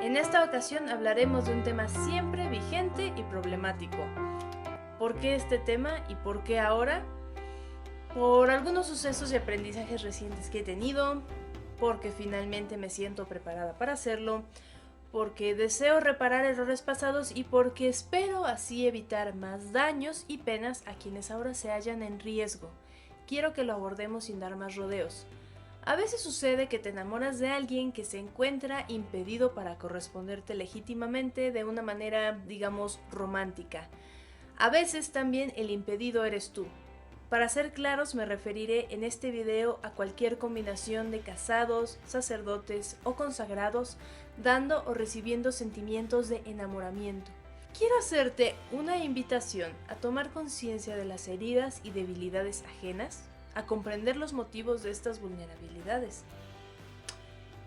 En esta ocasión hablaremos de un tema siempre vigente y problemático. ¿Por qué este tema y por qué ahora? Por algunos sucesos y aprendizajes recientes que he tenido, porque finalmente me siento preparada para hacerlo, porque deseo reparar errores pasados y porque espero así evitar más daños y penas a quienes ahora se hallan en riesgo. Quiero que lo abordemos sin dar más rodeos. A veces sucede que te enamoras de alguien que se encuentra impedido para corresponderte legítimamente de una manera, digamos, romántica. A veces también el impedido eres tú. Para ser claros, me referiré en este video a cualquier combinación de casados, sacerdotes o consagrados, dando o recibiendo sentimientos de enamoramiento. Quiero hacerte una invitación a tomar conciencia de las heridas y debilidades ajenas, a comprender los motivos de estas vulnerabilidades.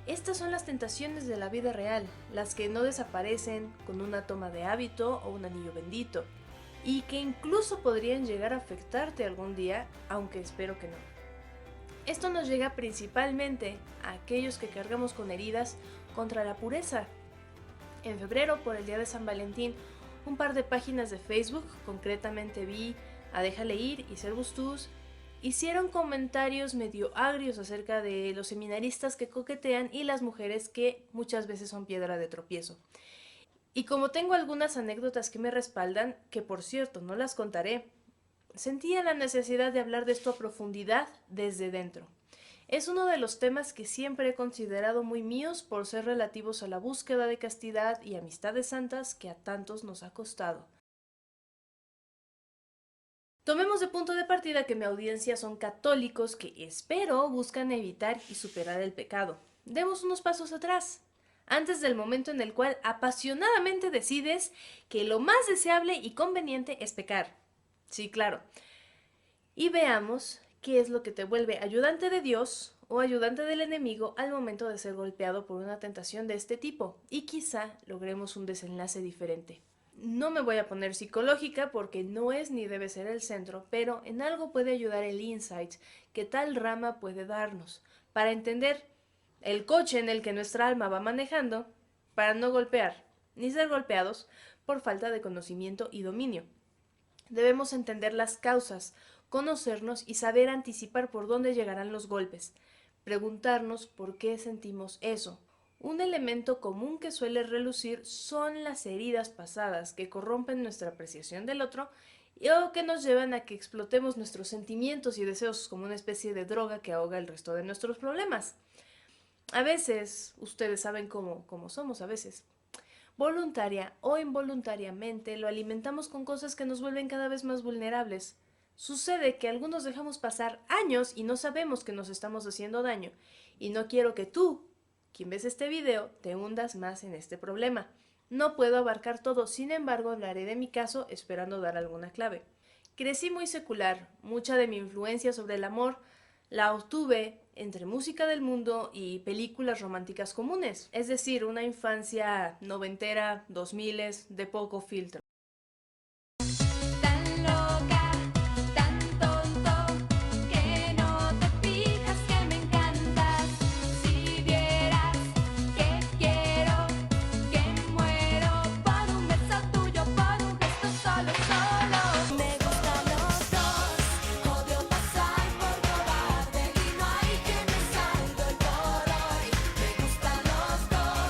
Estas son las tentaciones de la vida real, las que no desaparecen con una toma de hábito o un anillo bendito, y que incluso podrían llegar a afectarte algún día, aunque espero que no. Esto nos llega principalmente a aquellos que cargamos con heridas contra la pureza. En febrero, por el día de San Valentín, un par de páginas de Facebook, concretamente vi a Déjale Ir y Servus hicieron comentarios medio agrios acerca de los seminaristas que coquetean y las mujeres que muchas veces son piedra de tropiezo. Y como tengo algunas anécdotas que me respaldan, que por cierto no las contaré, sentía la necesidad de hablar de esto a profundidad desde dentro. Es uno de los temas que siempre he considerado muy míos por ser relativos a la búsqueda de castidad y amistades santas que a tantos nos ha costado. Tomemos de punto de partida que mi audiencia son católicos que espero buscan evitar y superar el pecado. Demos unos pasos atrás, antes del momento en el cual apasionadamente decides que lo más deseable y conveniente es pecar. Sí, claro. Y veamos qué es lo que te vuelve ayudante de Dios o ayudante del enemigo al momento de ser golpeado por una tentación de este tipo, y quizá logremos un desenlace diferente. No me voy a poner psicológica porque no es ni debe ser el centro, pero en algo puede ayudar el insight que tal rama puede darnos, para entender el coche en el que nuestra alma va manejando, para no golpear ni ser golpeados por falta de conocimiento y dominio. Debemos entender las causas, conocernos y saber anticipar por dónde llegarán los golpes. Preguntarnos por qué sentimos eso. Un elemento común que suele relucir son las heridas pasadas que corrompen nuestra apreciación del otro o que nos llevan a que explotemos nuestros sentimientos y deseos como una especie de droga que ahoga el resto de nuestros problemas. A veces, ustedes saben cómo somos a veces. Voluntaria o involuntariamente lo alimentamos con cosas que nos vuelven cada vez más vulnerables. Sucede que algunos dejamos pasar años y no sabemos que nos estamos haciendo daño, y no quiero que tú, quien ves este video, te hundas más en este problema. No puedo abarcar todo, sin embargo hablaré de mi caso esperando dar alguna clave. Crecí muy secular, mucha de mi influencia sobre el amor la obtuve entre música del mundo y películas románticas comunes, es decir, una infancia noventera, 2000, de poco filtro. Tan loca, tan tonto, que no te fijas que me encantas. Si vieras que quiero, que muero por un beso tuyo, por un gesto solo, solo. Me gustan los dos, odio pasar por cobarde y no hay quien me salve hoy por hoy. Me gustan los dos,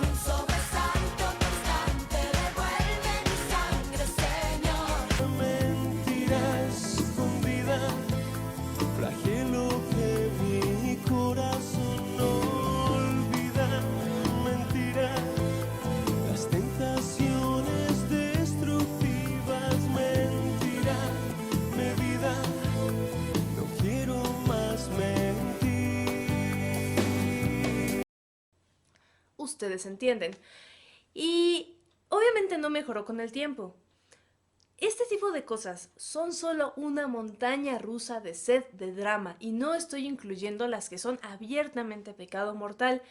un sobresalto constante revuelve mi sangre, Señor. Mentira escondida, flagelo que mi corazón no olvida. Mentira, las tentaciones destructivas. Mentira, mi vida, no quiero más mentir. Ustedes entienden. Y obviamente no mejoró con el tiempo. Este tipo de cosas son solo una montaña rusa de sed de drama, y no estoy incluyendo las que son abiertamente pecado mortal,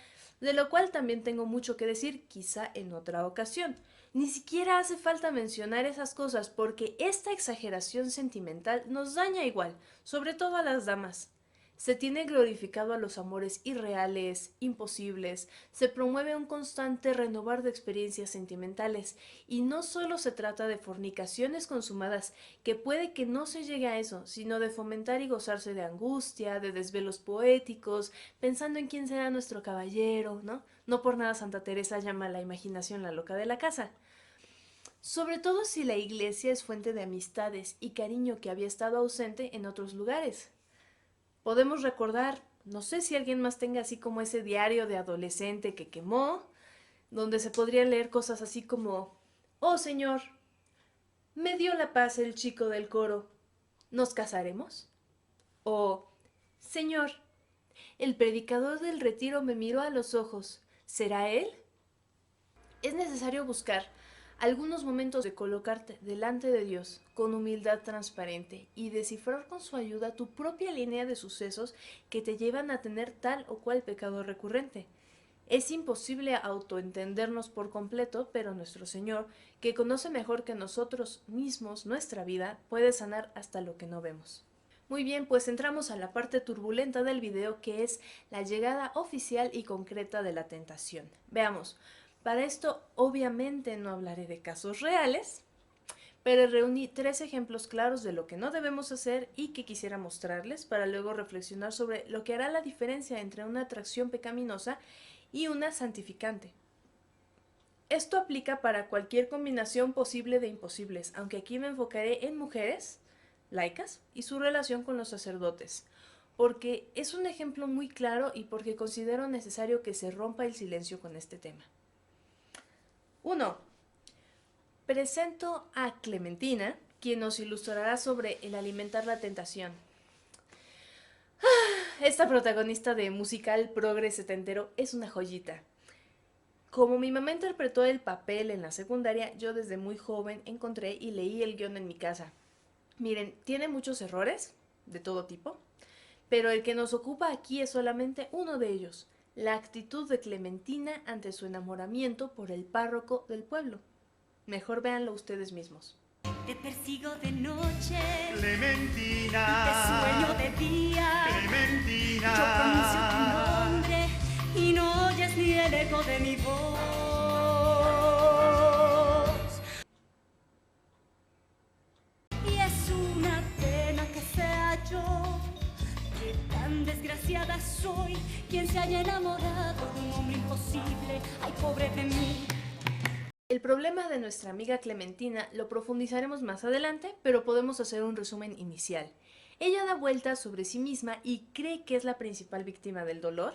de lo cual también tengo mucho que decir, quizá en otra ocasión. Ni siquiera hace falta mencionar esas cosas porque esta exageración sentimental nos daña igual, sobre todo a las damas. Se tiene glorificado a los amores irreales, imposibles, se promueve un constante renovar de experiencias sentimentales, y no solo se trata de fornicaciones consumadas, que puede que no se llegue a eso, sino de fomentar y gozarse de angustia, de desvelos poéticos, pensando en quién será nuestro caballero, ¿no? No por nada Santa Teresa llama a la imaginación la loca de la casa. Sobre todo si la iglesia es fuente de amistades y cariño que había estado ausente en otros lugares. Podemos recordar, no sé si alguien más tenga así como ese diario de adolescente que quemó, donde se podría leer cosas así como: oh Señor, me dio la paz el chico del coro, ¿nos casaremos? O: Señor, el predicador del retiro me miró a los ojos, ¿será él? Es necesario buscar algunos momentos de colocarte delante de Dios con humildad transparente y descifrar con su ayuda tu propia línea de sucesos que te llevan a tener tal o cual pecado recurrente. Es imposible autoentendernos por completo, pero nuestro Señor, que conoce mejor que nosotros mismos nuestra vida, puede sanar hasta lo que no vemos. Muy bien, pues entramos a la parte turbulenta del video, que es la llegada oficial y concreta de la tentación. Veamos. Para esto, obviamente, no hablaré de casos reales, pero reuní 3 ejemplos claros de lo que no debemos hacer y que quisiera mostrarles para luego reflexionar sobre lo que hará la diferencia entre una atracción pecaminosa y una santificante. Esto aplica para cualquier combinación posible de imposibles, aunque aquí me enfocaré en mujeres laicas y su relación con los sacerdotes, porque es un ejemplo muy claro y porque considero necesario que se rompa el silencio con este tema. 1. Presento a Clementina, quien nos ilustrará sobre el alimentar la tentación. Esta protagonista de musical progre setentero es una joyita. Como mi mamá interpretó el papel en la secundaria, yo desde muy joven encontré y leí el guión en mi casa. Miren, tiene muchos errores, de todo tipo, pero el que nos ocupa aquí es solamente uno de ellos: la actitud de Clementina ante su enamoramiento por el párroco del pueblo. Mejor véanlo ustedes mismos. Te persigo de noche, Clementina, te sueño de día. Clementina, Yo pronuncio tu nombre y no oyes ni el eco de mi voz. Y es una pena que sea yo, que tan desgraciada soy, quien se haya enamorado de un hombre imposible. Ay, pobre de mí. El problema de nuestra amiga Clementina lo profundizaremos más adelante, pero podemos hacer un resumen inicial. Ella da vueltas sobre sí misma y cree que es la principal víctima del dolor,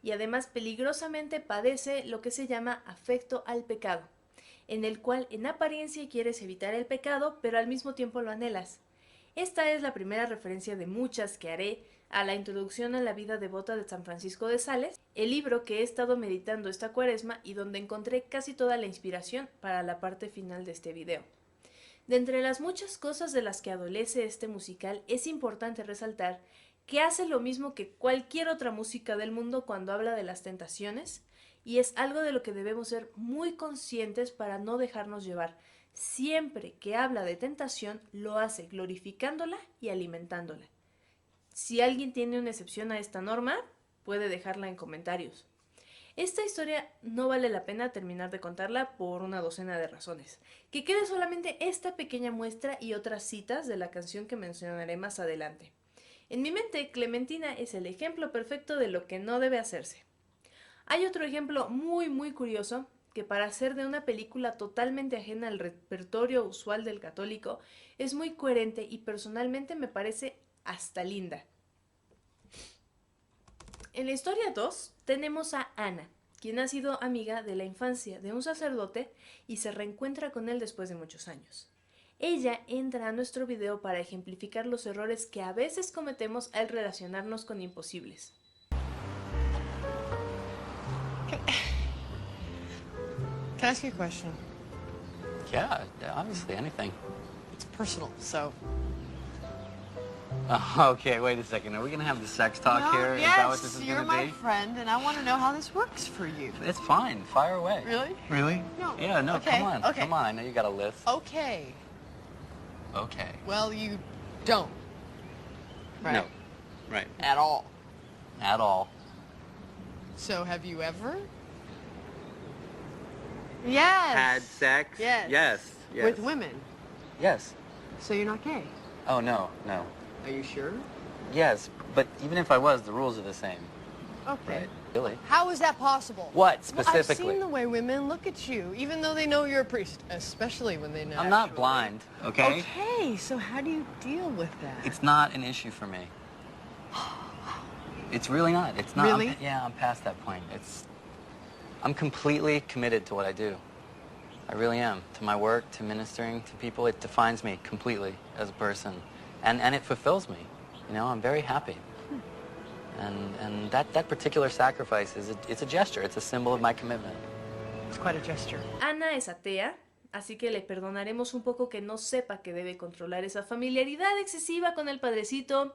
y además peligrosamente padece lo que se llama afecto al pecado, en el cual en apariencia quieres evitar el pecado, pero al mismo tiempo lo anhelas. Esta es la primera referencia de muchas que haré a la introducción a la vida devota de San Francisco de Sales, el libro que he estado meditando esta cuaresma y donde encontré casi toda la inspiración para la parte final de este video. De entre las muchas cosas de las que adolece este musical, es importante resaltar que hace lo mismo que cualquier otra música del mundo cuando habla de las tentaciones, y es algo de lo que debemos ser muy conscientes para no dejarnos llevar. Siempre que habla de tentación, lo hace glorificándola y alimentándola. Si alguien tiene una excepción a esta norma, puede dejarla en comentarios. Esta historia no vale la pena terminar de contarla por una docena de razones. Que quede solamente esta pequeña muestra y otras citas de la canción que mencionaré más adelante. En mi mente, Clementina es el ejemplo perfecto de lo que no debe hacerse. Hay otro ejemplo muy curioso, que para ser de una película totalmente ajena al repertorio usual del católico, es muy coherente y personalmente me parece hasta linda. En la historia 2 tenemos a Ana, quien ha sido amiga de la infancia de un sacerdote y se reencuentra con él después de muchos años. Ella entra a nuestro video para ejemplificar los errores que a veces cometemos al relacionarnos con imposibles. Can I ask you a question? Yeah, obviously, anything. It's personal, so. Okay, wait a second. Are we gonna have the sex talk Well, here? Yes, Is that what this is you're gonna my be? friend, and I want to know how this works for you. It's fine. Fire away. Really? Really? No. Yeah, no, Okay, come on. okay. Come on. I know you got a list. Okay. Okay. Well, you don't. Right? No. Right. At all. At all. So have you ever? Yes. Had sex? Yes. Yes. Yes. With women. Yes. So you're not gay. Oh, no, no. Are you sure? Yes, but even if I was, the rules are the same. Okay. Really? How is that possible? What, Well, specifically? I've seen the way women look at you, even though they know you're a priest, especially when they know. I'm not blind, okay? Okay, so how do you deal with that? It's not an issue for me. It's really not. It's not. Really? I'm past that point. I'm completely committed to what I do. I really am. To my work, to ministering to people. It defines me completely as a person. And it fulfills me. You know, I'm very happy. And that particular sacrifice it's a gesture. It's a symbol of my commitment. It's quite a gesture. Ana es atea, así que le perdonaremos un poco que no sepa que debe controlar esa familiaridad excesiva con el padrecito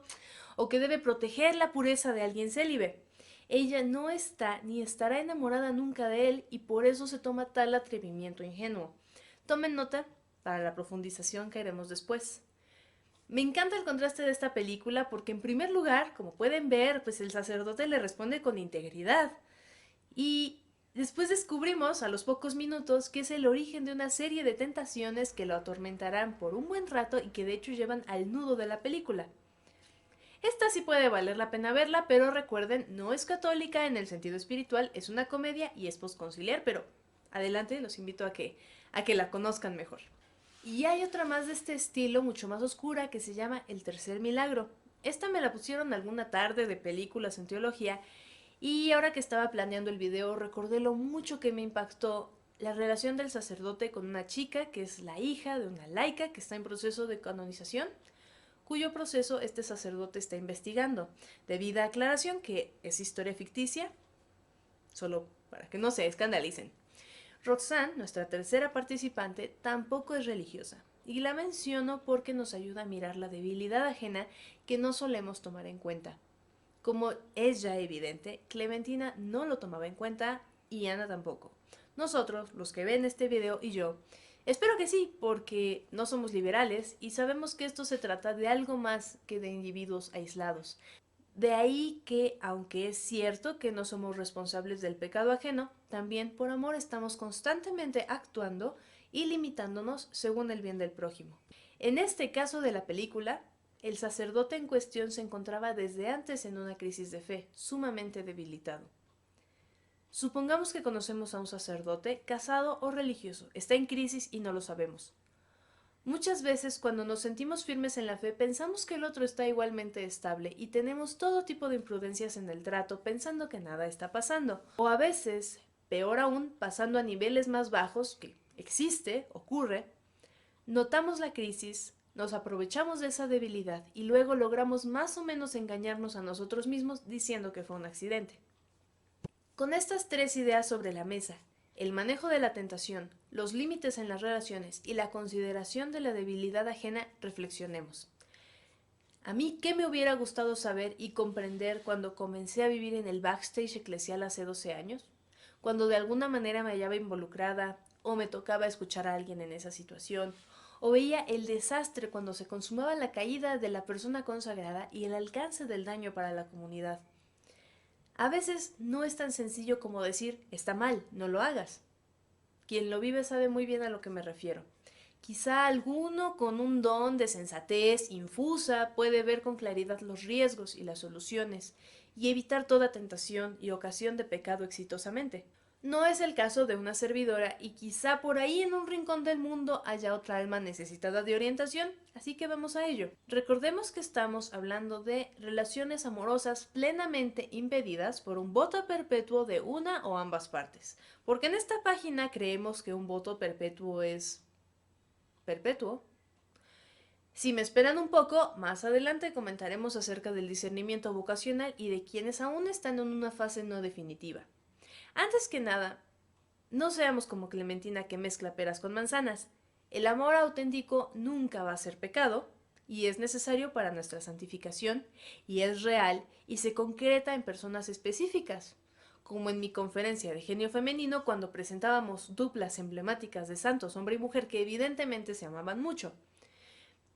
o que debe proteger la pureza de alguien célibe. Ella no está ni estará enamorada nunca de él y por eso se toma tal atrevimiento ingenuo. Tomen nota para la profundización que haremos después. Me encanta el contraste de esta película porque en primer lugar, como pueden ver, pues el sacerdote le responde con integridad. Y después descubrimos a los pocos minutos que es el origen de una serie de tentaciones que lo atormentarán por un buen rato y que de hecho llevan al nudo de la película. Esta sí puede valer la pena verla, pero recuerden, no es católica en el sentido espiritual, es una comedia y es postconciliar, pero adelante, los invito a que la conozcan mejor. Y hay otra más de este estilo, mucho más oscura, que se llama El Tercer Milagro. Esta me la pusieron alguna tarde de películas en teología y ahora que estaba planeando el video recordé lo mucho que me impactó la relación del sacerdote con una chica que es la hija de una laica que está en proceso de canonización, cuyo proceso este sacerdote está investigando. Debida aclaración que es historia ficticia, solo para que no se escandalicen. Roxanne, nuestra tercera participante, tampoco es religiosa, y la menciono porque nos ayuda a mirar la debilidad ajena que no solemos tomar en cuenta. Como es ya evidente, Clementina no lo tomaba en cuenta y Ana tampoco. Nosotros, los que ven este video y yo, espero que sí, porque no somos liberales y sabemos que esto se trata de algo más que de individuos aislados. De ahí que, aunque es cierto que no somos responsables del pecado ajeno, también por amor estamos constantemente actuando y limitándonos según el bien del prójimo. En este caso de la película, el sacerdote en cuestión se encontraba desde antes en una crisis de fe, sumamente debilitado. Supongamos que conocemos a un sacerdote, casado o religioso, está en crisis y no lo sabemos. Muchas veces cuando nos sentimos firmes en la fe pensamos que el otro está igualmente estable y tenemos todo tipo de imprudencias en el trato pensando que nada está pasando. O a veces, peor aún, pasando a niveles más bajos, que ocurre, notamos la crisis, nos aprovechamos de esa debilidad y luego logramos más o menos engañarnos a nosotros mismos diciendo que fue un accidente. Con estas tres ideas sobre la mesa, el manejo de la tentación, los límites en las relaciones y la consideración de la debilidad ajena, reflexionemos. A mí, ¿qué me hubiera gustado saber y comprender cuando comencé a vivir en el backstage eclesial hace 12 años? Cuando de alguna manera me hallaba involucrada o me tocaba escuchar a alguien en esa situación, o veía el desastre cuando se consumaba la caída de la persona consagrada y el alcance del daño para la comunidad. A veces no es tan sencillo como decir, está mal, no lo hagas. Quien lo vive sabe muy bien a lo que me refiero. Quizá alguno con un don de sensatez infusa puede ver con claridad los riesgos y las soluciones y evitar toda tentación y ocasión de pecado exitosamente. No es el caso de una servidora y quizá por ahí en un rincón del mundo haya otra alma necesitada de orientación, así que vamos a ello. Recordemos que estamos hablando de relaciones amorosas plenamente impedidas por un voto perpetuo de una o ambas partes, porque en esta página creemos que un voto perpetuo es perpetuo. Si me esperan un poco, más adelante comentaremos acerca del discernimiento vocacional y de quienes aún están en una fase no definitiva. Antes que nada, no seamos como Clementina que mezcla peras con manzanas. El amor auténtico nunca va a ser pecado y es necesario para nuestra santificación y es real y se concreta en personas específicas, como en mi conferencia de genio femenino cuando presentábamos duplas emblemáticas de santos, hombre y mujer, que evidentemente se amaban mucho.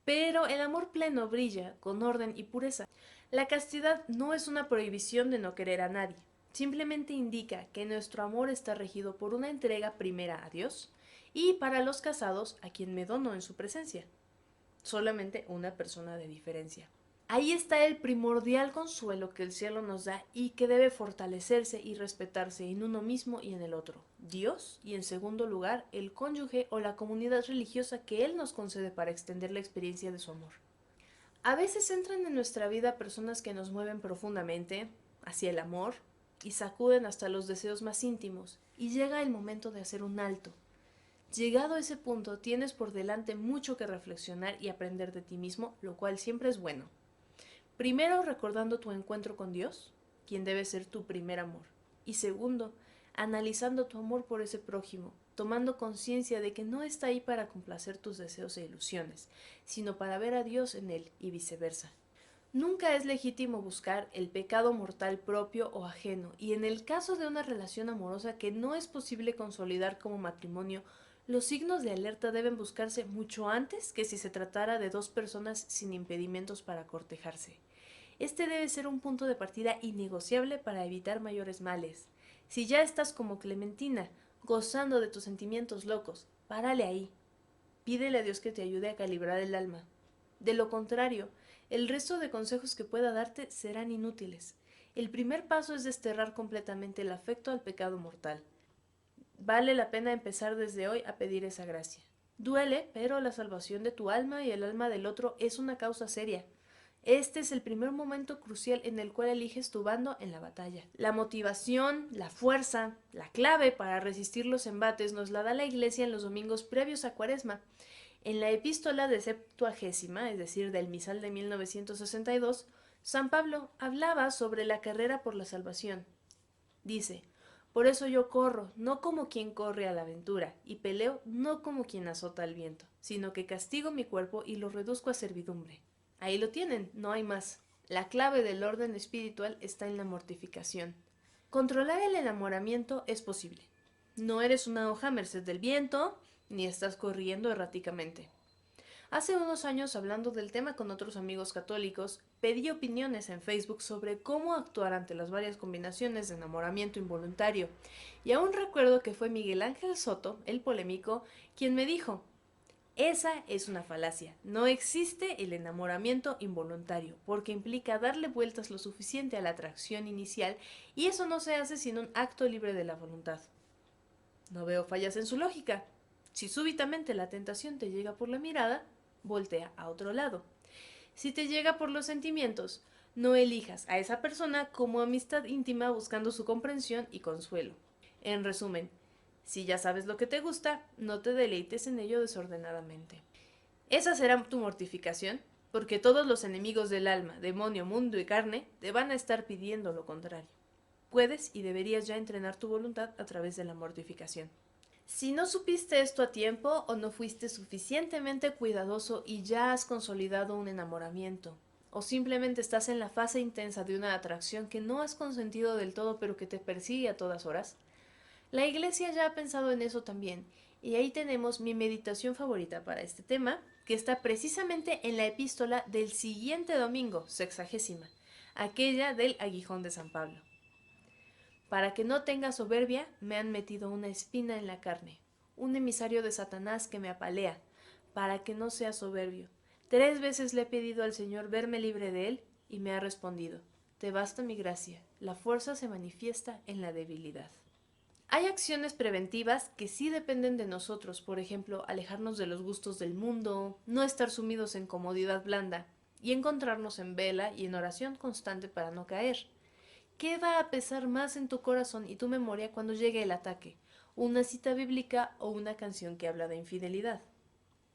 Pero el amor pleno brilla con orden y pureza. La castidad no es una prohibición de no querer a nadie, simplemente indica que nuestro amor está regido por una entrega primera a Dios y para los casados a quien me dono en su presencia. Solamente una persona de diferencia. Ahí está el primordial consuelo que el cielo nos da y que debe fortalecerse y respetarse en uno mismo y en el otro, Dios, y en segundo lugar, el cónyuge o la comunidad religiosa que Él nos concede para extender la experiencia de su amor. A veces entran en nuestra vida personas que nos mueven profundamente hacia el amor y sacuden hasta los deseos más íntimos, y llega el momento de hacer un alto. Llegado a ese punto, tienes por delante mucho que reflexionar y aprender de ti mismo, lo cual siempre es bueno. Primero, recordando tu encuentro con Dios, quien debe ser tu primer amor. Y segundo, analizando tu amor por ese prójimo, tomando conciencia de que no está ahí para complacer tus deseos e ilusiones, sino para ver a Dios en él y viceversa. Nunca es legítimo buscar el pecado mortal propio o ajeno, y en el caso de una relación amorosa que no es posible consolidar como matrimonio, los signos de alerta deben buscarse mucho antes que si se tratara de dos personas sin impedimentos para cortejarse. Este debe ser un punto de partida innegociable para evitar mayores males. Si ya estás como Clementina, gozando de tus sentimientos locos, párale ahí. Pídele a Dios que te ayude a calibrar el alma. De lo contrario, el resto de consejos que pueda darte serán inútiles. El primer paso es desterrar completamente el afecto al pecado mortal. Vale la pena empezar desde hoy a pedir esa gracia. Duele, pero la salvación de tu alma y el alma del otro es una causa seria. Este es el primer momento crucial en el cual eliges tu bando en la batalla. La motivación, la fuerza, la clave para resistir los embates nos la da la Iglesia en los domingos previos a Cuaresma. En la epístola de Septuagésima, es decir, del misal de 1962, San Pablo hablaba sobre la carrera por la salvación. Dice: por eso yo corro, no como quien corre a la aventura, y peleo no como quien azota al viento, sino que castigo mi cuerpo y lo reduzco a servidumbre. Ahí lo tienen, no hay más. La clave del orden espiritual está en la mortificación. Controlar el enamoramiento es posible. No eres una hoja a merced del viento, ni estás corriendo erráticamente. Hace unos años, hablando del tema con otros amigos católicos, pedí opiniones en Facebook sobre cómo actuar ante las varias combinaciones de enamoramiento involuntario, y aún recuerdo que fue Miguel Ángel Soto, el polémico, quien me dijo: esa es una falacia, no existe el enamoramiento involuntario, porque implica darle vueltas lo suficiente a la atracción inicial, y eso no se hace sin un acto libre de la voluntad. No veo fallas en su lógica. Si súbitamente la tentación te llega por la mirada, voltea a otro lado. Si te llega por los sentimientos, no elijas a esa persona como amistad íntima buscando su comprensión y consuelo. En resumen, si ya sabes lo que te gusta, no te deleites en ello desordenadamente. Esa será tu mortificación, porque todos los enemigos del alma, demonio, mundo y carne, te van a estar pidiendo lo contrario. Puedes y deberías ya entrenar tu voluntad a través de la mortificación. Si no supiste esto a tiempo o no fuiste suficientemente cuidadoso y ya has consolidado un enamoramiento, o simplemente estás en la fase intensa de una atracción que no has consentido del todo pero que te persigue a todas horas, la Iglesia ya ha pensado en eso también, y ahí tenemos mi meditación favorita para este tema, que está precisamente en la epístola del siguiente domingo, 60ª, aquella del aguijón de San Pablo. Para que no tenga soberbia, me han metido una espina en la carne, un emisario de Satanás que me apalea, para que no sea soberbio. 3 veces le he pedido al Señor verme libre de él, y me ha respondido: te basta mi gracia, la fuerza se manifiesta en la debilidad. Hay acciones preventivas que sí dependen de nosotros, por ejemplo, alejarnos de los gustos del mundo, no estar sumidos en comodidad blanda, y encontrarnos en vela y en oración constante para no caer. ¿Qué va a pesar más en tu corazón y tu memoria cuando llegue el ataque? ¿Una cita bíblica o una canción que habla de infidelidad?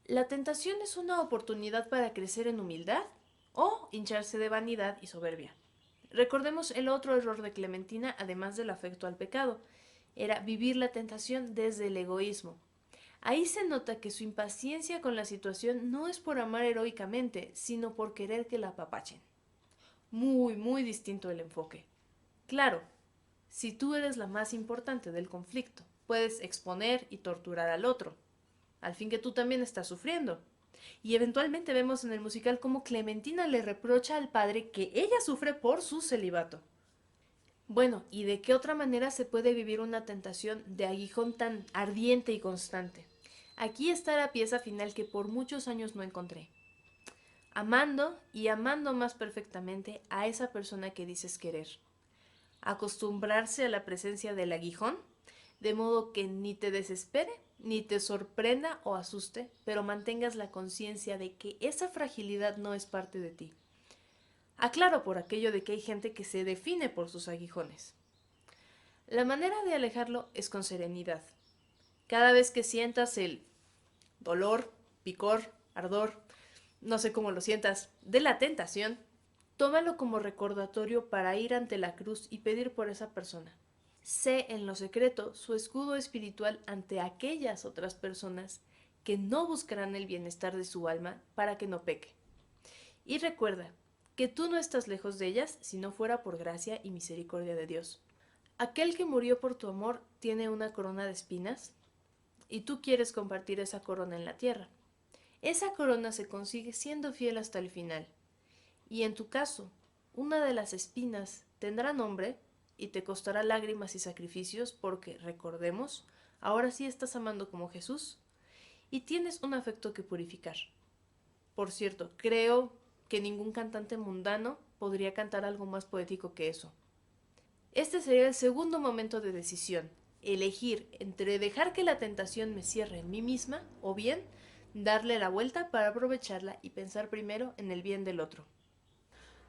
¿La tentación es una oportunidad para crecer en humildad o hincharse de vanidad y soberbia? Recordemos el otro error de Clementina, además del afecto al pecado, era vivir la tentación desde el egoísmo. Ahí se nota que su impaciencia con la situación no es por amar heroicamente, sino por querer que la apapachen. Muy distinto el enfoque. Claro, si tú eres la más importante del conflicto, puedes exponer y torturar al otro, al fin que tú también estás sufriendo. Y eventualmente vemos en el musical cómo Clementina le reprocha al padre que ella sufre por su celibato. Bueno, ¿y de qué otra manera se puede vivir una tentación de aguijón tan ardiente y constante? Aquí está la pieza final que por muchos años no encontré. Amando y amando más perfectamente a esa persona que dices querer. Acostumbrarse a la presencia del aguijón, de modo que ni te desespere, ni te sorprenda o asuste, pero mantengas la conciencia de que esa fragilidad no es parte de ti. Aclaro por aquello de que hay gente que se define por sus aguijones. La manera de alejarlo es con serenidad. Cada vez que sientas el dolor, picor, ardor, no sé cómo lo sientas, de la tentación, tómalo como recordatorio para ir ante la cruz y pedir por esa persona. Sé en lo secreto su escudo espiritual ante aquellas otras personas que no buscarán el bienestar de su alma para que no peque. Y recuerda que tú no estás lejos de ellas si no fuera por gracia y misericordia de Dios. Aquel que murió por tu amor tiene una corona de espinas y tú quieres compartir esa corona en la tierra. Esa corona se consigue siendo fiel hasta el final. Y en tu caso, una de las espinas tendrá nombre y te costará lágrimas y sacrificios porque, recordemos, ahora sí estás amando como Jesús y tienes un afecto que purificar. Por cierto, creo que ningún cantante mundano podría cantar algo más poético que eso. Este sería el segundo momento de decisión, elegir entre dejar que la tentación me cierre en mí misma o bien darle la vuelta para aprovecharla y pensar primero en el bien del otro.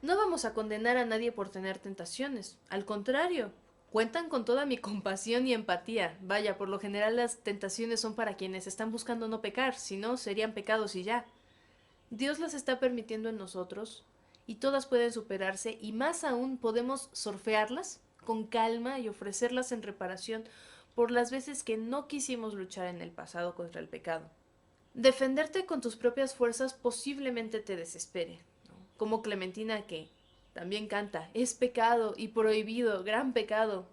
No vamos a condenar a nadie por tener tentaciones, al contrario, cuentan con toda mi compasión y empatía. Vaya, por lo general las tentaciones son para quienes están buscando no pecar, si no serían pecados y ya. Dios las está permitiendo en nosotros y todas pueden superarse y más aún podemos surfearlas con calma y ofrecerlas en reparación por las veces que no quisimos luchar en el pasado contra el pecado. Defenderte con tus propias fuerzas posiblemente te desespere, ¿no? Como Clementina que también canta, es pecado y prohibido, gran pecado.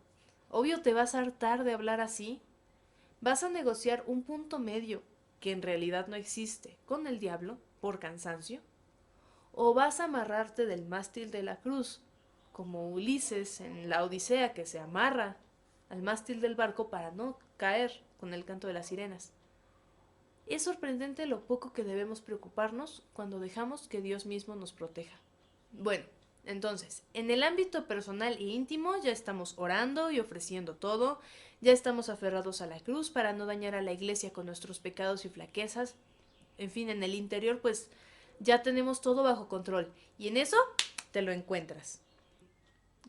Obvio te vas a hartar de hablar así. Vas a negociar un punto medio, que en realidad no existe, con el diablo, por cansancio. O vas a amarrarte del mástil de la cruz, como Ulises en la Odisea que se amarra al mástil del barco para no caer con el canto de las sirenas. Es sorprendente lo poco que debemos preocuparnos cuando dejamos que Dios mismo nos proteja. Bueno, entonces, en el ámbito personal e íntimo ya estamos orando y ofreciendo todo, ya estamos aferrados a la cruz para no dañar a la iglesia con nuestros pecados y flaquezas. En fin, en el interior pues ya tenemos todo bajo control y en eso te lo encuentras.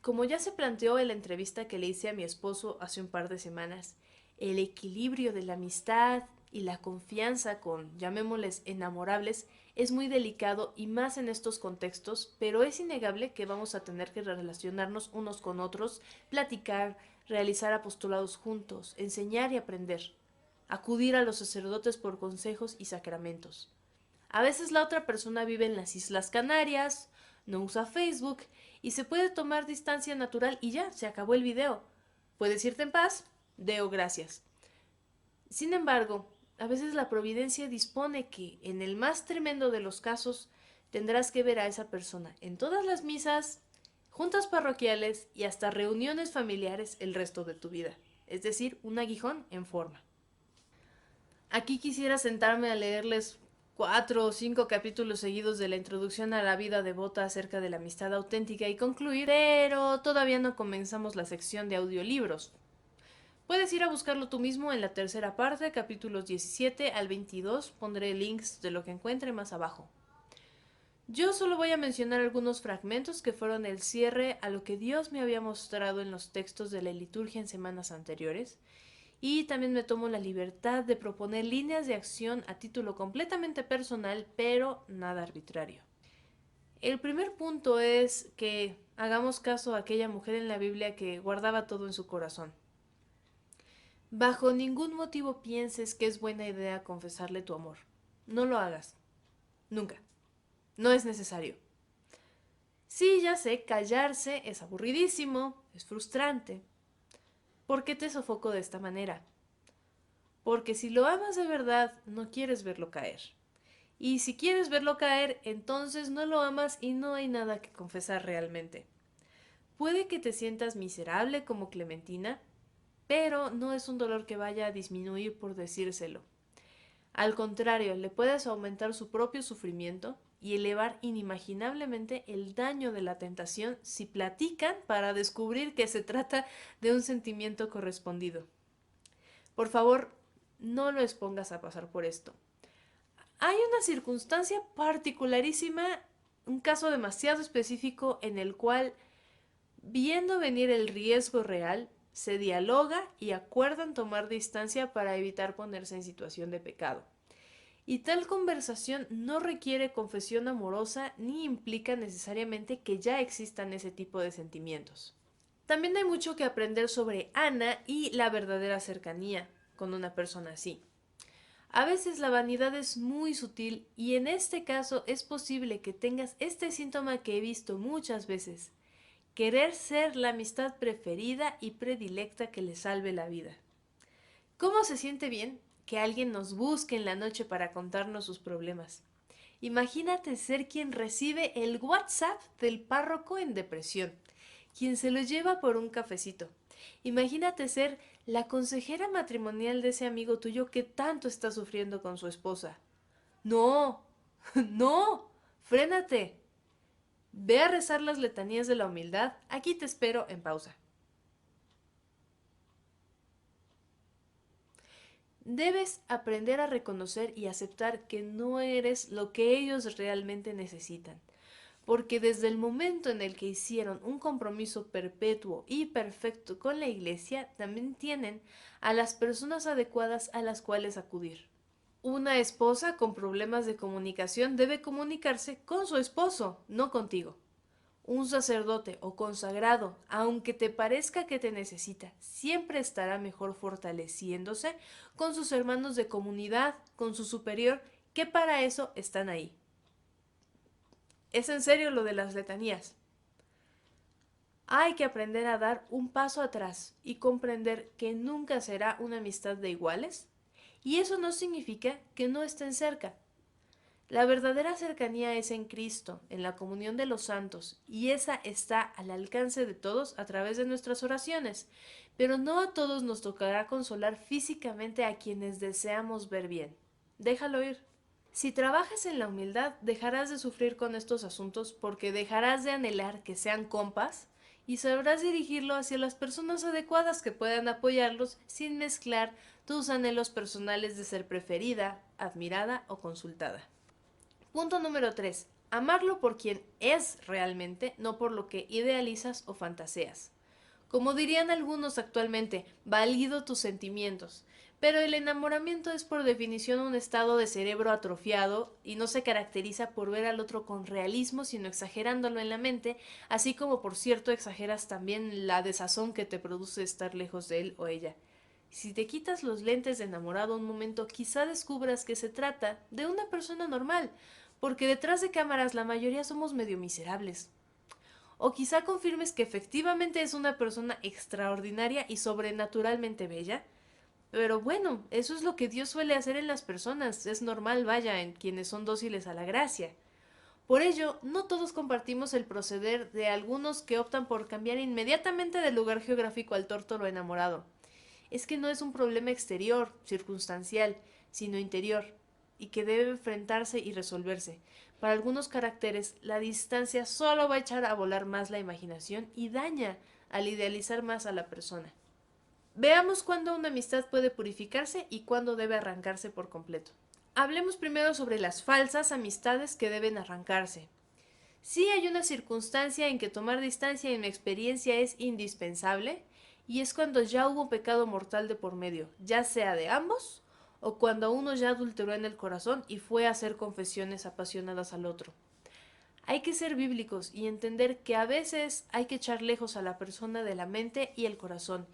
Como ya se planteó en la entrevista que le hice a mi esposo hace un par de semanas, el equilibrio de la amistad y la confianza con, llamémosles, enamorables, es muy delicado y más en estos contextos, pero es innegable que vamos a tener que relacionarnos unos con otros, platicar, realizar apostolados juntos, enseñar y aprender, acudir a los sacerdotes por consejos y sacramentos. A veces la otra persona vive en las Islas Canarias, no usa Facebook y se puede tomar distancia natural y ya, se acabó el video. Puedes irte en paz, deo gracias. Sin embargo, a veces la providencia dispone que, en el más tremendo de los casos, tendrás que ver a esa persona en todas las misas, juntas parroquiales y hasta reuniones familiares el resto de tu vida. Es decir, un aguijón en forma. Aquí quisiera sentarme a leerles 4 o 5 capítulos seguidos de la introducción a la vida devota acerca de la amistad auténtica y concluir, pero todavía no comenzamos la sección de audiolibros. Puedes ir a buscarlo tú mismo en la tercera parte, capítulos 17 al 22, pondré links de lo que encuentre más abajo. Yo solo voy a mencionar algunos fragmentos que fueron el cierre a lo que Dios me había mostrado en los textos de la liturgia en semanas anteriores, y también me tomo la libertad de proponer líneas de acción a título completamente personal, pero nada arbitrario. El primer punto es que hagamos caso a aquella mujer en la Biblia que guardaba todo en su corazón. Bajo ningún motivo pienses que es buena idea confesarle tu amor. No lo hagas. Nunca. No es necesario. Sí, ya sé, callarse es aburridísimo, es frustrante. ¿Por qué te sofoco de esta manera? Porque si lo amas de verdad, no quieres verlo caer. Y si quieres verlo caer, entonces no lo amas y no hay nada que confesar realmente. Puede que te sientas miserable como Clementina, pero no es un dolor que vaya a disminuir por decírselo. Al contrario, le puedes aumentar su propio sufrimiento y elevar inimaginablemente el daño de la tentación si platican para descubrir que se trata de un sentimiento correspondido. Por favor, no lo expongas a pasar por esto. Hay una circunstancia particularísima, un caso demasiado específico en el cual, viendo venir el riesgo real, se dialoga y acuerdan tomar distancia para evitar ponerse en situación de pecado. Y tal conversación no requiere confesión amorosa ni implica necesariamente que ya existan ese tipo de sentimientos. También hay mucho que aprender sobre Ana y la verdadera cercanía con una persona así. A veces la vanidad es muy sutil y en este caso es posible que tengas este síntoma que he visto muchas veces: querer ser la amistad preferida y predilecta que le salve la vida. ¿Cómo se siente bien que alguien nos busque en la noche para contarnos sus problemas? Imagínate ser quien recibe el WhatsApp del párroco en depresión, quien se lo lleva por un cafecito. Imagínate ser la consejera matrimonial de ese amigo tuyo que tanto está sufriendo con su esposa. No, no, frénate. Ve a rezar las letanías de la humildad. Aquí te espero en pausa. Debes aprender a reconocer y aceptar que no eres lo que ellos realmente necesitan, porque desde el momento en el que hicieron un compromiso perpetuo y perfecto con la Iglesia, también tienen a las personas adecuadas a las cuales acudir. Una esposa con problemas de comunicación debe comunicarse con su esposo, no contigo. Un sacerdote o consagrado, aunque te parezca que te necesita, siempre estará mejor fortaleciéndose con sus hermanos de comunidad, con su superior, que para eso están ahí. Es en serio lo de las letanías. Hay que aprender a dar un paso atrás y comprender que nunca será una amistad de iguales, y eso no significa que no estén cerca. La verdadera cercanía es en Cristo, en la comunión de los santos, y esa está al alcance de todos a través de nuestras oraciones, pero no a todos nos tocará consolar físicamente a quienes deseamos ver bien. Déjalo ir. Si trabajas en la humildad, dejarás de sufrir con estos asuntos porque dejarás de anhelar que sean compas y sabrás dirigirlo hacia las personas adecuadas que puedan apoyarlos sin mezclar tus anhelos personales de ser preferida, admirada o consultada. Punto número 3. Amarlo por quien es realmente, no por lo que idealizas o fantaseas. Como dirían algunos actualmente, valido tus sentimientos. Pero el enamoramiento es por definición un estado de cerebro atrofiado y no se caracteriza por ver al otro con realismo, sino exagerándolo en la mente, así como por cierto exageras también la desazón que te produce estar lejos de él o ella. Si te quitas los lentes de enamorado un momento, quizá descubras que se trata de una persona normal, porque detrás de cámaras la mayoría somos medio miserables. O quizá confirmes que efectivamente es una persona extraordinaria y sobrenaturalmente bella. Pero bueno, eso es lo que Dios suele hacer en las personas, es normal, vaya, en quienes son dóciles a la gracia. Por ello, no todos compartimos el proceder de algunos que optan por cambiar inmediatamente de lugar geográfico al tórtolo enamorado. Es que no es un problema exterior, circunstancial, sino interior, y que debe enfrentarse y resolverse. Para algunos caracteres, la distancia solo va a echar a volar más la imaginación y daña al idealizar más a la persona. Veamos cuándo una amistad puede purificarse y cuándo debe arrancarse por completo. Hablemos primero sobre las falsas amistades que deben arrancarse. Sí hay una circunstancia en que tomar distancia en mi experiencia es indispensable, y es cuando ya hubo pecado mortal de por medio, ya sea de ambos, o cuando uno ya adulteró en el corazón y fue a hacer confesiones apasionadas al otro. Hay que ser bíblicos y entender que a veces hay que echar lejos a la persona de la mente y el corazón.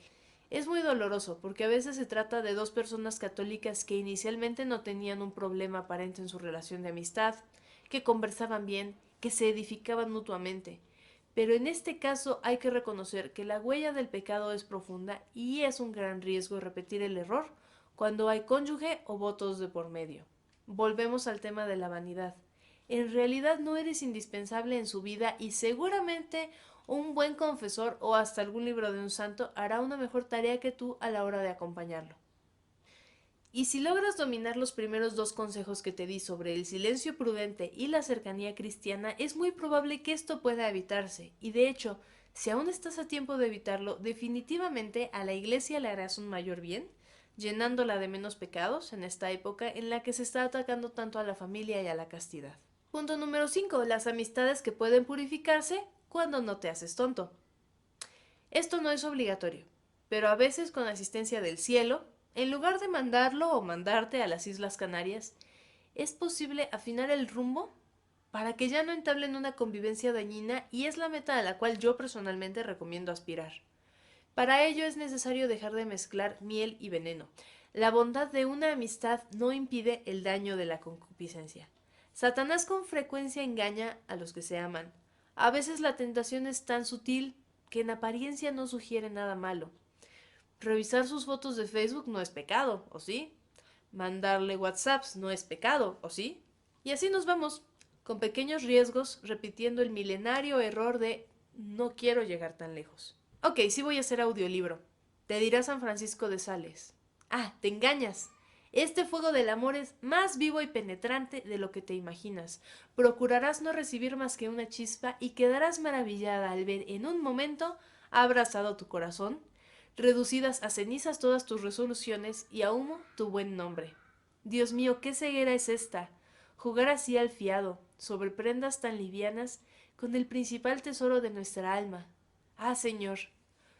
Es muy doloroso porque a veces se trata de dos personas católicas que inicialmente no tenían un problema aparente en su relación de amistad, que conversaban bien, que se edificaban mutuamente. Pero en este caso hay que reconocer que la huella del pecado es profunda y es un gran riesgo repetir el error cuando hay cónyuge o votos de por medio. Volvemos al tema de la vanidad. En realidad no eres indispensable en su vida y seguramente un buen confesor o hasta algún libro de un santo hará una mejor tarea que tú a la hora de acompañarlo. Y si logras dominar los primeros dos consejos que te di sobre el silencio prudente y la cercanía cristiana, es muy probable que esto pueda evitarse. Y de hecho, si aún estás a tiempo de evitarlo, definitivamente a la iglesia le harás un mayor bien, llenándola de menos pecados en esta época en la que se está atacando tanto a la familia y a la castidad. Punto número 5. Las amistades que pueden purificarse cuando no te haces tonto. Esto no es obligatorio, pero a veces con asistencia del cielo, en lugar de mandarlo o mandarte a las Islas Canarias, es posible afinar el rumbo para que ya no entablen una convivencia dañina y es la meta a la cual yo personalmente recomiendo aspirar. Para ello es necesario dejar de mezclar miel y veneno. La bondad de una amistad no impide el daño de la concupiscencia. Satanás con frecuencia engaña a los que se aman. A veces la tentación es tan sutil que en apariencia no sugiere nada malo. Revisar sus fotos de Facebook no es pecado, ¿o sí? Mandarle WhatsApps no es pecado, ¿o sí? Y así nos vamos, con pequeños riesgos, repitiendo el milenario error de no quiero llegar tan lejos. Ok, sí voy a hacer audiolibro. Te dirá San Francisco de Sales. Ah, te engañas. Este fuego del amor es más vivo y penetrante de lo que te imaginas. Procurarás no recibir más que una chispa y quedarás maravillada al ver en un momento abrazado tu corazón, reducidas a cenizas todas tus resoluciones y a humo tu buen nombre. Dios mío, qué ceguera es esta, jugar así al fiado, sobre prendas tan livianas, con el principal tesoro de nuestra alma. Ah, Señor,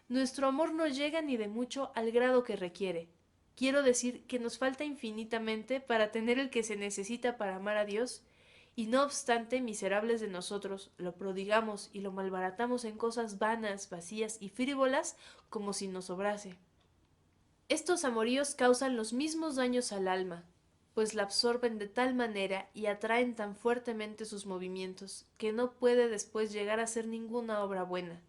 nuestro amor no llega ni de mucho al grado que requiere. Quiero decir que nos falta infinitamente para tener el que se necesita para amar a Dios, y no obstante, miserables de nosotros, lo prodigamos y lo malbaratamos en cosas vanas, vacías y frívolas, como si nos sobrase. Estos amoríos causan los mismos daños al alma, pues la absorben de tal manera y atraen tan fuertemente sus movimientos, que no puede después llegar a ser ninguna obra buena.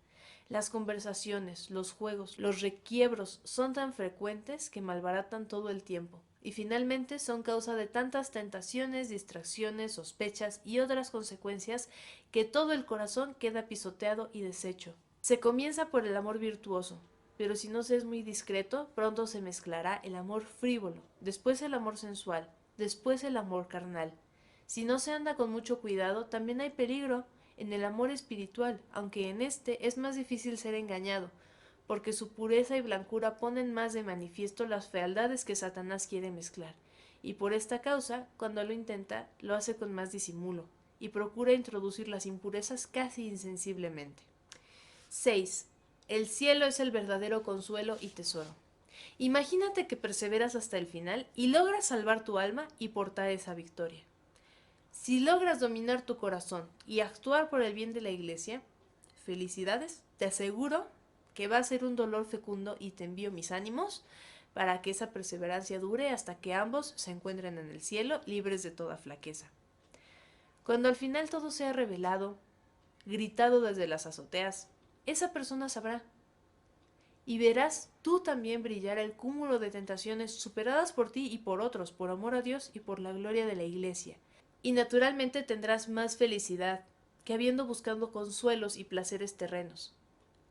Las conversaciones, los juegos, los requiebros son tan frecuentes que malbaratan todo el tiempo. Y finalmente son causa de tantas tentaciones, distracciones, sospechas y otras consecuencias que todo el corazón queda pisoteado y deshecho. Se comienza por el amor virtuoso, pero si no se es muy discreto, pronto se mezclará el amor frívolo, después el amor sensual, después el amor carnal. Si no se anda con mucho cuidado, también hay peligro en el amor espiritual, aunque en este es más difícil ser engañado, porque su pureza y blancura ponen más de manifiesto las fealdades que Satanás quiere mezclar, y por esta causa, cuando lo intenta, lo hace con más disimulo, y procura introducir las impurezas casi insensiblemente. 6. El cielo es el verdadero consuelo y tesoro. Imagínate que perseveras hasta el final y logras salvar tu alma y portar esa victoria. Si logras dominar tu corazón y actuar por el bien de la iglesia, felicidades, te aseguro que va a ser un dolor fecundo y te envío mis ánimos para que esa perseverancia dure hasta que ambos se encuentren en el cielo libres de toda flaqueza. Cuando al final todo sea revelado, gritado desde las azoteas, esa persona sabrá. Y verás tú también brillar el cúmulo de tentaciones superadas por ti y por otros, por amor a Dios y por la gloria de la iglesia. Y naturalmente tendrás más felicidad que habiendo buscado consuelos y placeres terrenos.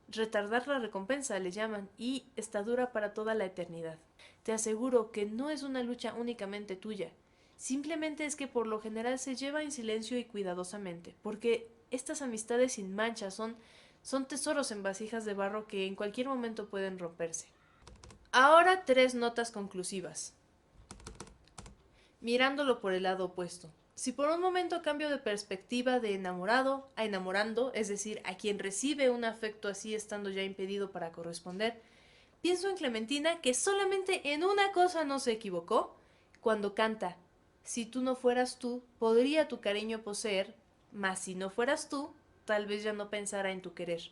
Retardar la recompensa le llaman y esta dura para toda la eternidad. Te aseguro que no es una lucha únicamente tuya, simplemente es que por lo general se lleva en silencio y cuidadosamente, porque estas amistades sin mancha son tesoros en vasijas de barro que en cualquier momento pueden romperse. Ahora 3 notas conclusivas. Mirándolo por el lado opuesto. Si por un momento cambio de perspectiva de enamorado a enamorando, es decir, a quien recibe un afecto así estando ya impedido para corresponder, pienso en Clementina que solamente en una cosa no se equivocó, cuando canta, si tú no fueras tú, podría tu cariño poseer, mas si no fueras tú, tal vez ya no pensara en tu querer.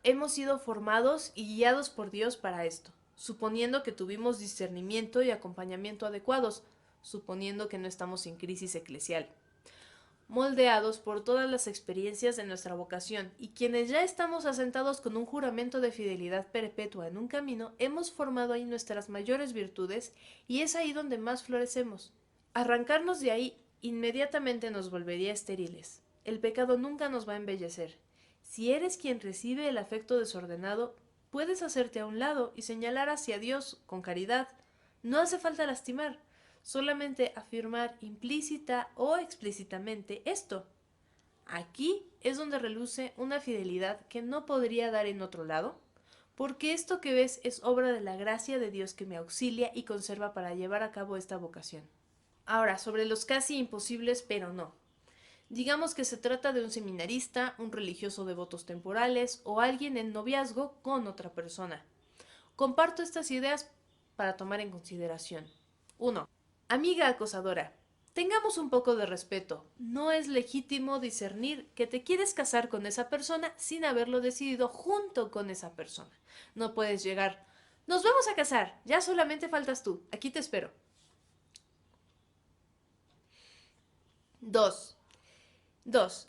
Hemos sido formados y guiados por Dios para esto, suponiendo que tuvimos discernimiento y acompañamiento adecuados, suponiendo que no estamos en crisis eclesial. moldeados por todas las experiencias de nuestra vocación, y quienes ya estamos asentados con un juramento de fidelidad perpetua en un camino, hemos formado ahí nuestras mayores virtudes, y es ahí donde más florecemos. Arrancarnos de ahí inmediatamente nos volvería estériles. El pecado nunca nos va a embellecer. Si eres quien recibe el afecto desordenado, puedes hacerte a un lado y señalar hacia Dios con caridad. No hace falta lastimar, solamente afirmar implícita o explícitamente esto. Aquí es donde reluce una fidelidad que no podría dar en otro lado, porque esto que ves es obra de la gracia de Dios que me auxilia y conserva para llevar a cabo esta vocación. Ahora, sobre los casi imposibles, pero no. Digamos que se trata de un seminarista, un religioso de votos temporales o alguien en noviazgo con otra persona. Comparto estas ideas para tomar en consideración. 1. Amiga acosadora, tengamos un poco de respeto. No es legítimo discernir que te quieres casar con esa persona sin haberlo decidido junto con esa persona. No puedes llegar, nos vamos a casar, ya solamente faltas tú, aquí te espero. 2.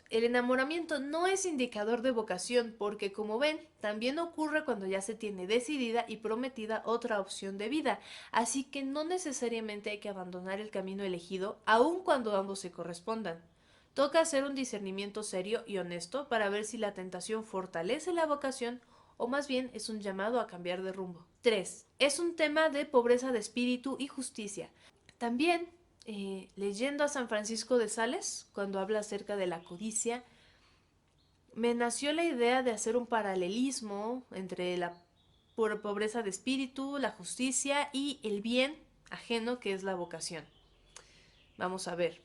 El enamoramiento no es indicador de vocación porque, como ven, también ocurre cuando ya se tiene decidida y prometida otra opción de vida, así que no necesariamente hay que abandonar el camino elegido, aun cuando ambos se correspondan. Toca hacer un discernimiento serio y honesto para ver si la tentación fortalece la vocación o más bien es un llamado a cambiar de rumbo. 3. Es un tema de pobreza de espíritu y justicia. También leyendo a San Francisco de Sales, cuando habla acerca de la codicia, me nació la idea de hacer un paralelismo entre la pobreza de espíritu, la justicia y el bien ajeno que es la vocación. Vamos a ver.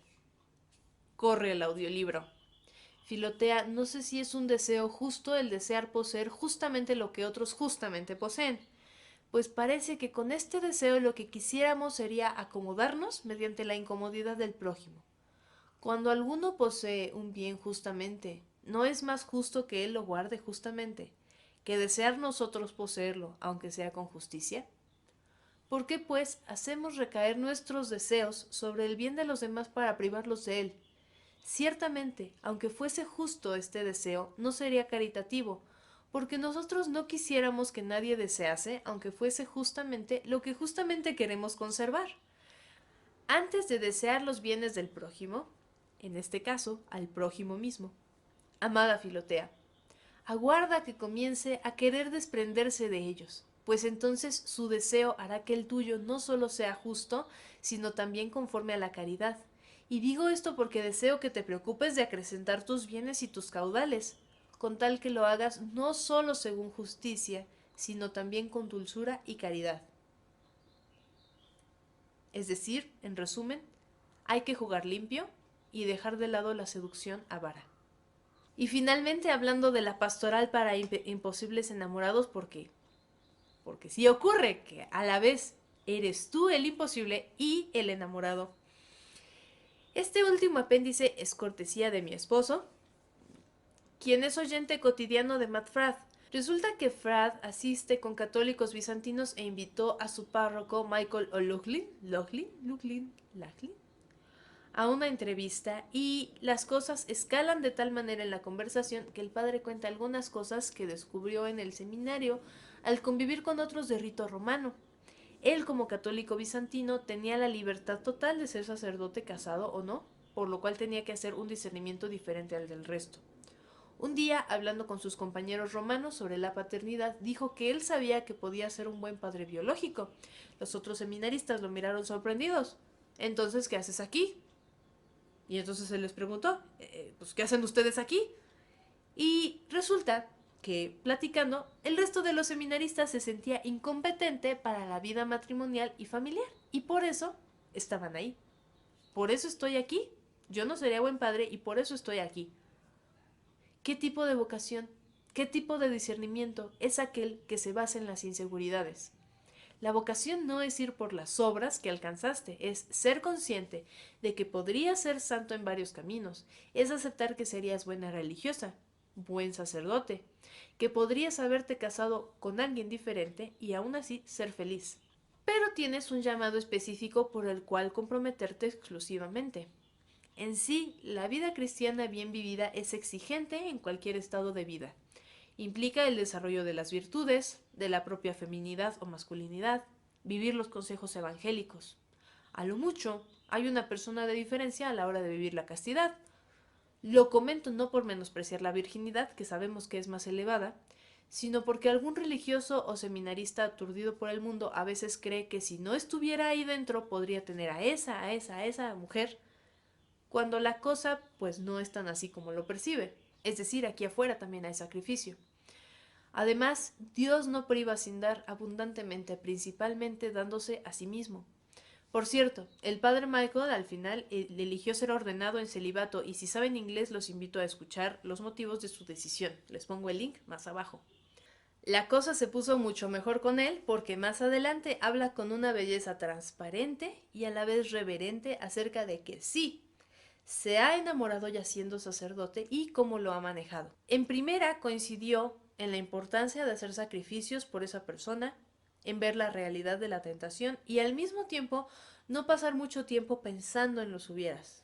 Corre el audiolibro. Filotea, no sé si es un deseo justo el desear poseer justamente lo que otros justamente poseen. Pues parece que con este deseo lo que quisiéramos sería acomodarnos mediante la incomodidad del prójimo. Cuando alguno posee un bien justamente, ¿no es más justo que él lo guarde justamente, que desear nosotros poseerlo, aunque sea con justicia? ¿Por qué, pues, hacemos recaer nuestros deseos sobre el bien de los demás para privarlos de él? Ciertamente, aunque fuese justo este deseo, no sería caritativo, porque nosotros no quisiéramos que nadie desease, aunque fuese justamente lo que justamente queremos conservar. Antes de desear los bienes del prójimo, en este caso, al prójimo mismo, amada Filotea, aguarda que comience a querer desprenderse de ellos, pues entonces su deseo hará que el tuyo no solo sea justo, sino también conforme a la caridad. Y digo esto porque deseo que te preocupes de acrecentar tus bienes y tus caudales, con tal que lo hagas no solo según justicia, sino también con dulzura y caridad. Es decir, en resumen, hay que jugar limpio y dejar de lado la seducción avara. Y finalmente, hablando de la pastoral para imposibles enamorados, porque sí ocurre que a la vez eres tú el imposible y el enamorado. Este último apéndice es cortesía de mi esposo, quien es oyente cotidiano de Matt Fradd. Resulta que Fradd asiste con católicos bizantinos e invitó a su párroco Michael O'Loughlin a una entrevista, y las cosas escalan de tal manera en la conversación que el padre cuenta algunas cosas que descubrió en el seminario al convivir con otros de rito romano. Él, como católico bizantino, tenía la libertad total de ser sacerdote casado o no, por lo cual tenía que hacer un discernimiento diferente al del resto. Un día, hablando con sus compañeros romanos sobre la paternidad, dijo que él sabía que podía ser un buen padre biológico. Los otros seminaristas lo miraron sorprendidos. «¿Entonces qué haces aquí?» Y entonces él les preguntó, «¿Pues qué hacen ustedes aquí?» Y resulta que, platicando, el resto de los seminaristas se sentía incompetente para la vida matrimonial y familiar, y por eso estaban ahí. «Por eso estoy aquí. Yo no sería buen padre y por eso estoy aquí». ¿Qué tipo de vocación, qué tipo de discernimiento es aquel que se basa en las inseguridades? La vocación no es ir por las obras que alcanzaste, es ser consciente de que podrías ser santo en varios caminos, es aceptar que serías buena religiosa, buen sacerdote, que podrías haberte casado con alguien diferente y aún así ser feliz. Pero tienes un llamado específico por el cual comprometerte exclusivamente. En sí, la vida cristiana bien vivida es exigente en cualquier estado de vida. Implica el desarrollo de las virtudes, de la propia feminidad o masculinidad, vivir los consejos evangélicos. A lo mucho, hay una persona de diferencia a la hora de vivir la castidad. Lo comento no por menospreciar la virginidad, que sabemos que es más elevada, sino porque algún religioso o seminarista aturdido por el mundo a veces cree que si no estuviera ahí dentro podría tener a esa mujer, cuando la cosa pues no es tan así como lo percibe. Es decir, aquí afuera también hay sacrificio. Además, Dios no priva sin dar abundantemente, principalmente dándose a sí mismo. Por cierto, el padre Michael al final eligió ser ordenado en celibato y si saben inglés los invito a escuchar los motivos de su decisión. Les pongo el link más abajo. La cosa se puso mucho mejor con él porque más adelante habla con una belleza transparente y a la vez reverente acerca de que sí, se ha enamorado ya siendo sacerdote y cómo lo ha manejado. En primera coincidió en la importancia de hacer sacrificios por esa persona, en ver la realidad de la tentación y al mismo tiempo no pasar mucho tiempo pensando en los hubieras.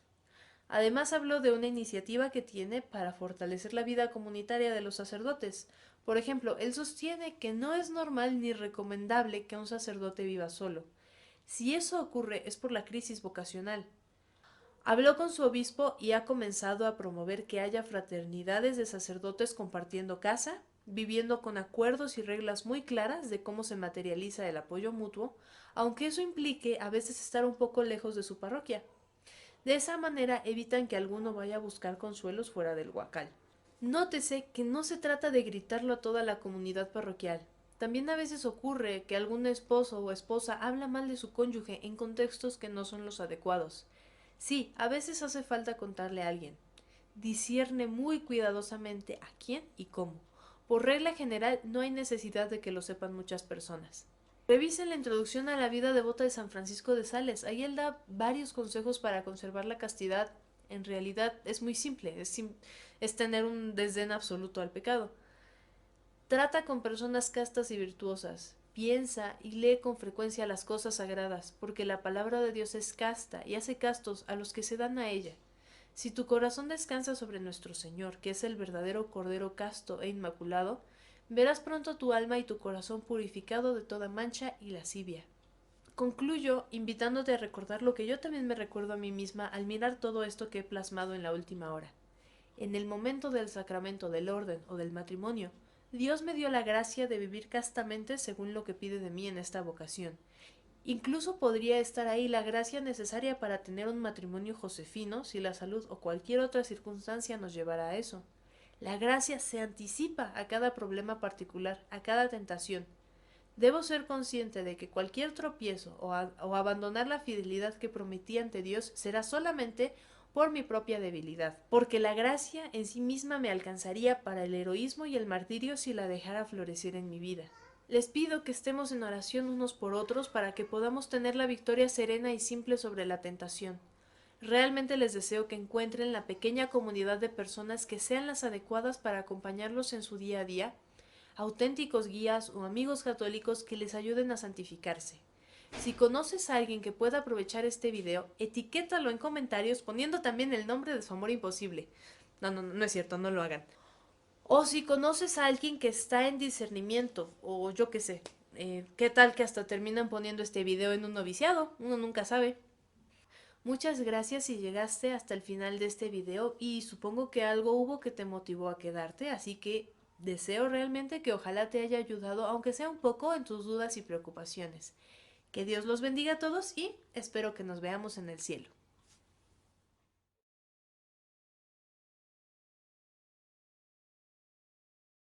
Además habló de una iniciativa que tiene para fortalecer la vida comunitaria de los sacerdotes. Por ejemplo, él sostiene que no es normal ni recomendable que un sacerdote viva solo. Si eso ocurre es por la crisis vocacional. Habló con su obispo y ha comenzado a promover que haya fraternidades de sacerdotes compartiendo casa, viviendo con acuerdos y reglas muy claras de cómo se materializa el apoyo mutuo, aunque eso implique a veces estar un poco lejos de su parroquia. De esa manera evitan que alguno vaya a buscar consuelos fuera del huacal. Nótese que no se trata de gritarlo a toda la comunidad parroquial. También a veces ocurre que algún esposo o esposa habla mal de su cónyuge en contextos que no son los adecuados. Sí, a veces hace falta contarle a alguien. Discierne muy cuidadosamente a quién y cómo. Por regla general, no hay necesidad de que lo sepan muchas personas. Revisen la introducción a la vida devota de San Francisco de Sales. Ahí él da varios consejos para conservar la castidad. En realidad es muy simple, es tener un desdén absoluto al pecado. Trata con personas castas y virtuosas. Piensa y lee con frecuencia las cosas sagradas, porque la palabra de Dios es casta y hace castos a los que se dan a ella. Si tu corazón descansa sobre nuestro Señor, que es el verdadero Cordero casto e inmaculado, verás pronto tu alma y tu corazón purificado de toda mancha y lascivia. Concluyo invitándote a recordar lo que yo también me recuerdo a mí misma al mirar todo esto que he plasmado en la última hora. En el momento del sacramento del orden o del matrimonio, Dios me dio la gracia de vivir castamente según lo que pide de mí en esta vocación. Incluso podría estar ahí la gracia necesaria para tener un matrimonio josefino si la salud o cualquier otra circunstancia nos llevara a eso. La gracia se anticipa a cada problema particular, a cada tentación. Debo ser consciente de que cualquier tropiezo o abandonar la fidelidad que prometí ante Dios será solamente por mi propia debilidad, porque la gracia en sí misma me alcanzaría para el heroísmo y el martirio si la dejara florecer en mi vida. Les pido que estemos en oración unos por otros para que podamos tener la victoria serena y simple sobre la tentación. Realmente les deseo que encuentren la pequeña comunidad de personas que sean las adecuadas para acompañarlos en su día a día, auténticos guías o amigos católicos que les ayuden a santificarse. Si conoces a alguien que pueda aprovechar este video, etiquétalo en comentarios poniendo también el nombre de su amor imposible. No es cierto, no lo hagan. O si conoces a alguien que está en discernimiento, o yo qué sé, ¿qué tal que hasta terminan poniendo este video en un noviciado? Uno nunca sabe. Muchas gracias si llegaste hasta el final de este video y supongo que algo hubo que te motivó a quedarte, así que deseo realmente que ojalá te haya ayudado, aunque sea un poco, en tus dudas y preocupaciones. Que Dios los bendiga a todos y espero que nos veamos en el cielo.